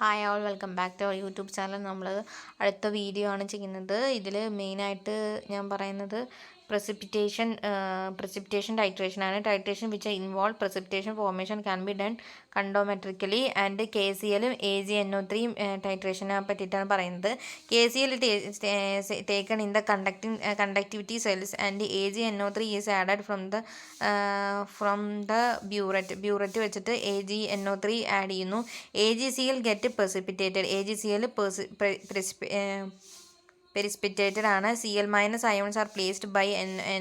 Hi all welcome back to our YouTube channel. നമ്മൾ അടുത്ത video ആണ് ചെയ്യുന്നത്. ഇതിൽ മെയിനായിട്ട് ഞാൻ പറയുന്നത് precipitation titration ആണ്. Titration which involve precipitation formation can be done condometrically and KCLും AgNO3 ടൈട്രേഷനെ പറ്റിയിട്ടാണ് പറയുന്നത്. KCl taken in the conductivity cells and AgNO3 is added from the burette വെച്ചിട്ട് AgNO3 ആഡ് ചെയ്യുന്നു. AgCl get precipitated. AgCl precipitated ആണ്. Cl- ions are placed by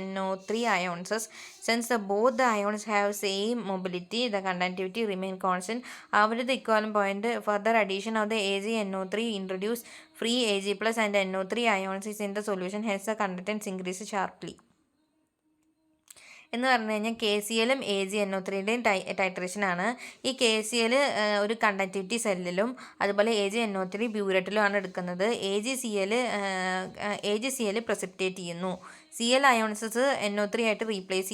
NO3 ions. Since both the ions have same mobility, the conductivity remain constant. After the equivalent point, further addition of the AgNO3 introduce free Ag plus and NO3 ions is in the solution, hence the conductance increases sharply. എന്ന് പറഞ്ഞു കഴിഞ്ഞാൽ KClഉം AgNO3യുടെയും ടൈട്രേഷനാണ്. ഈ KCl ഒരു conductivity സെല്ലിലും അതുപോലെ AgNO3 ബ്യൂററ്റിലുമാണ് എടുക്കുന്നത്. AgCl precipitate ചെയ്യുന്നു. Cl അയോൺസസ് NO3 ആയിട്ട് റീപ്ലേസ്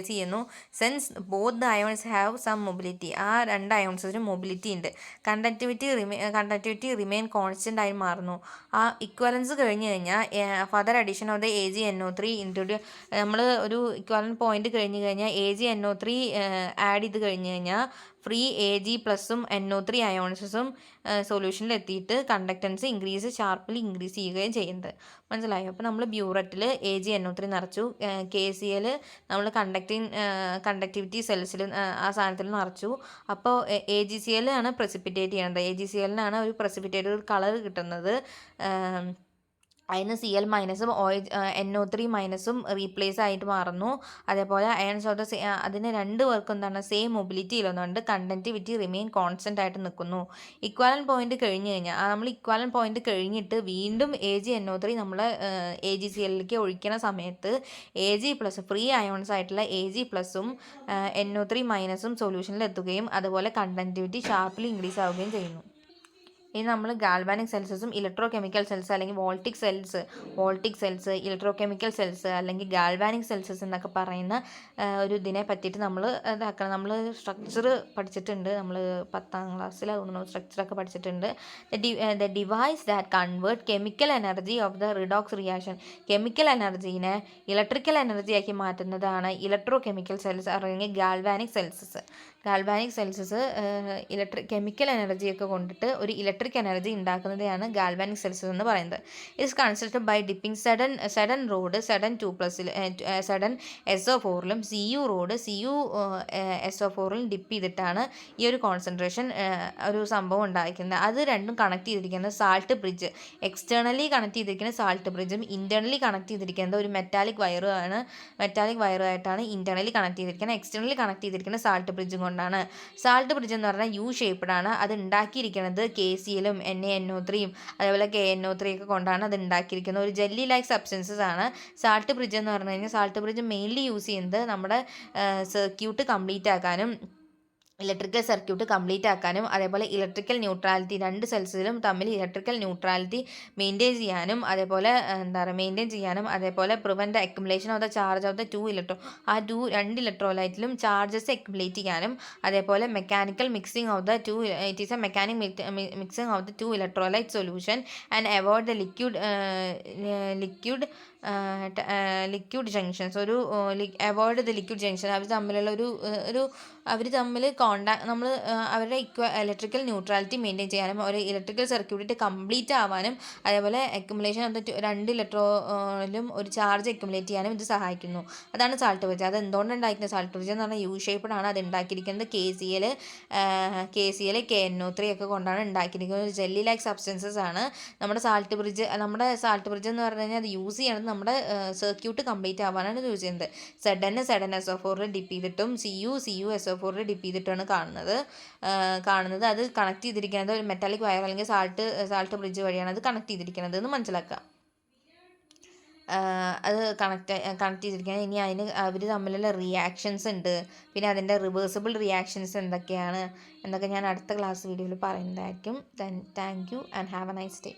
ചെയ്യുന്നു. Since both the ions have some mobility. ആ രണ്ട് അയോൺസിന് മൊബിലിറ്റി ഉണ്ട്. കണ്ടക്ടിവിറ്റി റിമെയിൻ കോൺസ്റ്റൻ്റ് ആയി മാറുന്നു. ആ ഇക്വലൻസ് കഴിഞ്ഞ് കഴിഞ്ഞാൽ further addition of the AgNO3 നമ്മൾ ഒരു ഇക്വലൻ പോയിന്റ് കഴിഞ്ഞ് കഴിഞ്ഞാൽ AgNO3 ആഡ് ചെയ്ത് കഴിഞ്ഞ് കഴിഞ്ഞാൽ ഫ്രീ Ag പ്ലസും NO3 അയോൺസും സൊല്യൂഷനിൽ എത്തിയിട്ട് കണ്ടക്റ്റൻസ് ഷാർപ്പ്ലി ഇൻക്രീസ് ചെയ്യുകയും ചെയ്യുന്നത്. മനസ്സിലായോ? അപ്പോൾ നമ്മൾ ബ്യൂററ്റിൽ AgNO3 നിറച്ചു. KCl നമ്മൾ കണ്ടക്ടിവിറ്റി സെൽസിൽ ആ സാധനത്തിൽ നിറച്ചു. അപ്പോൾ AgCl ആണ് പ്രസിപ്പിറ്റേറ്റ് ചെയ്യുന്നത്. AgClനാണ് ഒരു പ്രസിപ്പിറ്റേറ്റ് കളർ കിട്ടുന്നത്. അതിന് Cl- NO3- റീപ്ലേസ് ആയിട്ട് മാറുന്നു. അതേപോലെ അയൺസ് ഓഫ് ദ അതിന് രണ്ട് പേർക്കും എന്താണ് സെയിം മൊബിലിറ്റി ഇല്ലെന്നുകൊണ്ട് കണ്ടക്ടിവിറ്റി റിമെയിൻ കോൺസ്റ്റൻ്റ് ആയിട്ട് നിൽക്കുന്നു. ഇക്വാലൻ പോയിന്റ് കഴിഞ്ഞ് കഴിഞ്ഞാൽ നമ്മൾ ഇക്വാലൻ പോയിന്റ് കഴിഞ്ഞിട്ട് വീണ്ടും AgNO3 നമ്മൾ AgClലേക്ക് ഒഴിക്കുന്ന സമയത്ത് Ag പ്ലസ് ഫ്രീ അയോൺസ് ആയിട്ടുള്ള Ag പ്ലസും NO3- സൊല്യൂഷനിൽ എത്തുകയും അതുപോലെ കണ്ടക്ടിവിറ്റി ഷാർപ്പ്ലി ഇൻക്രീസ് ആവുകയും ചെയ്യുന്നു. ഇനി നമ്മൾ ഗാൽവാനിക് സെൽസസും ഇലക്ട്രോ കെമിക്കൽ സെൽസ് അല്ലെങ്കിൽ വോൾട്ടിക് സെൽസ് ഇലക്ട്രോകെമിക്കൽ സെൽസ് അല്ലെങ്കിൽ ഗാൽവാനിക് സെൽസസ് എന്നൊക്കെ പറയുന്ന ഒരു ഇതിനെ പറ്റിയിട്ട് നമ്മൾ ഇതാക്കണം. നമ്മൾ സ്ട്രക്ചർ പഠിച്ചിട്ടുണ്ട്. നമ്മൾ 10ാം ക്ലാസ്സിൽ തോന്നുന്നു സ്ട്രക്ചറൊക്കെ പഠിച്ചിട്ടുണ്ട്. The device that convert chemical energy of the redox reaction. Chemical എനർജീനെ ഇലക്ട്രിക്കൽ എനർജിയാക്കി മാറ്റുന്നതാണ് ഇലക്ട്രോ കെമിക്കൽ സെൽസ് അല്ലെങ്കിൽ ഗാൽവാനിക് സെൽസസ്. കെമിക്കൽ എനർജിയൊക്കെ കൊണ്ടിട്ട് ഒരു ഇലക്ട്രിക് എനർജി ഉണ്ടാക്കുന്നതാണ് ഗാൽവാനിക് സെൽസസ് എന്ന് പറയുന്നത്. ഇറ്റ്സ് കൺസിസ്റ്റഡ് ബൈ ഡിപ്പിംഗ് സഡൻ റോഡ് സഡൻ SO4ലും Cu റോഡ് SO4ലും ഡിപ്പ് ചെയ്തിട്ടാണ് ഈ ഒരു കോൺസെൻട്രേഷൻ ഒരു സംഭവം ഉണ്ടായിരിക്കുന്നത്. അത് രണ്ടും കണക്ട് ചെയ്തിരിക്കുന്നത് സാൾട്ട് ബ്രിഡ്ജ്. എക്സ്റ്റേണലി കണക്ട് ചെയ്തിരിക്കുന്ന സാൾട്ട് ബ്രിഡ്ജും ഇൻറ്റേർണലി കണക്ട് ചെയ്തിരിക്കുന്നത് ഒരു മെറ്റാലിക് വയറുമായിട്ടാണ് ഇൻറ്റേർണലി കണക്ട് ചെയ്തിരിക്കുന്നത്. എക്സ്റ്റേണലി കണക്ട് ചെയ്തിരിക്കുന്നത് സാൾട്ട് ബ്രിഡ്ജും കൊണ്ടാണ്. സാൾട്ട് ബ്രിഡ്ജ് എന്ന് പറഞ്ഞാൽ യു ഷേപ്പ്ഡാണ്. അത് ഉണ്ടാക്കിയിരിക്കുന്നത് KClഉം NaNO3യും അതേപോലെ KNO3 ഒക്കെ കൊണ്ടാണ് അത് ഉണ്ടാക്കിയിരിക്കുന്നത്. ഒരു ജെല്ലി ലൈക്ക് സബ്സ്റ്റൻസസ് ആണ് സാൾട്ട് ബ്രിഡ്ജ് എന്ന് പറഞ്ഞു കഴിഞ്ഞാൽ. സാൾട്ട് ബ്രിഡ്ജ് മെയിൻലി യൂസ് ചെയ്യുന്നത് നമ്മുടെ സർക്യൂട്ട് കംപ്ലീറ്റ് ആക്കാനും ഇലക്ട്രിക്കൽ സർക്യൂട്ട് കംപ്ലീറ്റ് ആക്കാനും അതേപോലെ ഇലക്ട്രിക്കൽ ന്യൂട്രാലിറ്റി രണ്ട് സെൽസിലും തമ്മിൽ ഇലക്ട്രിക്കൽ ന്യൂട്രാലിറ്റി മെയിൻറ്റെയിൻ ചെയ്യാനും അതേപോലെ prevent accumulation of the charge of the രണ്ട് ഇലക്ട്രോലൈറ്റിലും ചാർജസ് അക്യുമുലേറ്റ് ചെയ്യാനും അതേപോലെ mechanical mixing of the it is a mechanic mixing of the 2 electrolyte solution and avoid the liquid junctions. Avoid the liquid junction. അവർ തമ്മിലുള്ള അവർ തമ്മിൽ നമ്മൾ അവരുടെ ഇലക്ട്രിക്കൽ ന്യൂട്രാലിറ്റി മെയിൻറ്റെയിൻ ചെയ്യാനും ഒരു ഇലക്ട്രിക്കൽ സർക്യൂട്ട് കംപ്ലീറ്റ് ആവാനും അതേപോലെ അക്യുമുലേഷൻ ഓഫ് ദ രണ്ട് ഇലക്ട്രോണിലും ഒരു ചാർജ് അക്യുമുലേറ്റ് ചെയ്യാനും ഇത് സഹായിക്കുന്നു. അതാണ് സാൾട്ട് ബ്രിഡ്ജ്. അത് എന്തുകൊണ്ട് ഉണ്ടായിരിക്കുന്നത്? സാൾട്ട് ബ്രിഡ്ജ് എന്ന് പറഞ്ഞാൽ യു ഷേപ്പ്ഡാണ്. അത് ഉണ്ടാക്കിയിരിക്കുന്നത് KCl KNO3 ഒക്കെ കൊണ്ടാണ് ഉണ്ടാക്കിയിരിക്കുന്നത്. ഒരു ജെല്ലി ലൈക്ക് സബ്സ്റ്റൻസസ് ആണ് നമ്മുടെ സാൾട്ട് ബ്രിഡ്ജ് എന്ന് പറഞ്ഞു കഴിഞ്ഞാൽ അത് യൂസ് ചെയ്യണത് നമ്മുടെ സർക്യൂട്ട് കംപ്ലീറ്റ് ആവാനാണ് യൂസ് ചെയ്യുന്നത്. സഡൻ SO4 ഡിപ്പ് ചെയ്തിട്ടും Cu SO4 ഡിപ്പ് ചെയ്തിട്ടാണ് കാണുന്നത്. അത് കണക്ട് ചെയ്തിരിക്കുന്നത് ഒരു മെറ്റാലിക് വയർ അല്ലെങ്കിൽ സാൾട്ട് ബ്രിഡ്ജ് വഴിയാണ് അത് കണക്ട് ചെയ്തിരിക്കുന്നത് എന്ന് മനസ്സിലാക്കുക. അത് കണക്ട് ചെയ്തിരിക്കുന്നത്. ഇനി അതിന് അവർ തമ്മിലുള്ള റിയാക്ഷൻസ് ഉണ്ട്. പിന്നെ അതിൻ്റെ റിവേഴ്സിബിൾ റിയാക്ഷൻസ് എന്തൊക്കെ ഞാൻ അടുത്ത ക്ലാസ് വീഡിയോയിൽ പറയുന്നതായിരിക്കും. Thank you and have A nice day.